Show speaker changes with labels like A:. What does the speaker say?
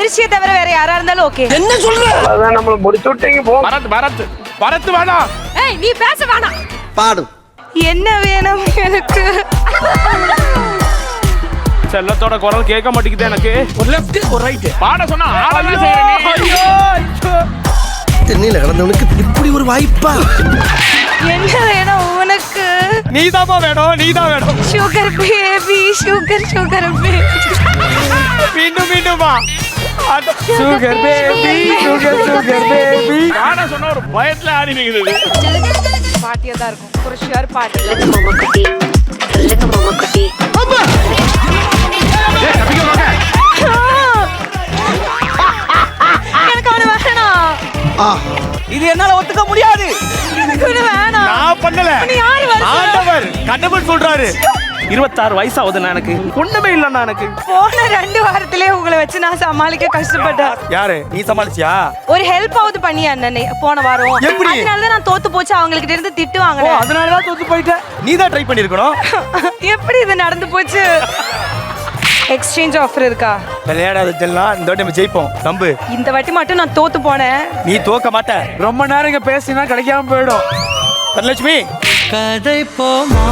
A: அதிர்ச்சியை தவிர வேற யாரா இருந்தாலும் ஓகே.
B: என்ன சொல்ற?
C: அதான் நம்மள முடிச்சு விட்டீங்க போ.
D: பரத் வேணாம்.
A: ஏய் நீ பேச வேணாம்.
B: பாடு.
A: என்ன வேணும் எனக்கு?
D: செல்லத்தோட குரல் கேட்க மாட்டேங்குது எனக்கு.
B: ஒரு லெஃப்ட் ஒரு ரைட்.
D: பாட சொன்னா ஆளெல்லாம் செய்றே.
B: தென்னையில கிடந்தவனுக்கு இப்படி ஒரு வாய்ப்பா?
A: என்ன வேணும் உனக்கு?
D: நீதாமா வேணும், நீதான் வேணும்.
A: Sugar baby, sugar sugar baby.
D: மீண்டும் மீண்டுமா? Sugar baby, sugar sugar baby. பாட சொன்னா ஒரு பயத்துல ஆடி நிக்குது.
A: பாட்டியா தான் இருக்கும். ஒரு ஷியர் பாட்டி.
E: மாமா குட்டி சொல்லுங்க மாமா குட்டி.
D: ஏய் தப்பிக்க வாங்க.
A: எனக்கு அவன வேணாம்.
B: இது என்னால ஒத்துக்க முடியாது.
A: எனக்கு அவன வேணாம்.
D: நான் பண்ணல.
A: நீ யாரு வர?
D: ஆண்டவர் கடவுள் சொல்றாரு. 26 வயசாகுதுண்ணா எனக்கு. ஒண்ணுமே இல்லண்ணா எனக்கு.
A: போன 2 வாரத்திலே உங்களை வச்சு நான் சமாளிக்க கஷ்டப்பட்டேன்.
D: யாரு நீ சமாளிச்சியா?
A: ஒரு ஹெல்ப் ஆவது பண்ணி அண்ணனே போன வாரம்.
D: எப்படி?
A: அதனால தான் நான் தோத்து போச்சு, அவங்ககிட்ட இருந்து திட்டு
D: ஓ
A: வாங்குறேன்.
D: அதனால தான் தோத்து போயிட்ட. நீ தான் ட்ரை பண்ணிருக்கணும்.
A: எப்படி இது நடந்து போச்சு? எக்ஸ்சேஞ்ச் ஆஃபர் இருக்கா?
D: விளையாடாத செல்லாம் இந்த வாட்டி நம்ம ஜெயிப்போம் நம்பு.
A: இந்த வாட்டி மட்டும் நான் தோத்து போனேன்.
D: நீ தோக்க மாட்ட. ரொம்ப நேரம் இங்க பேசினா கிடைக்காம போயிடும். தனலட்சுமி
B: கதை போமா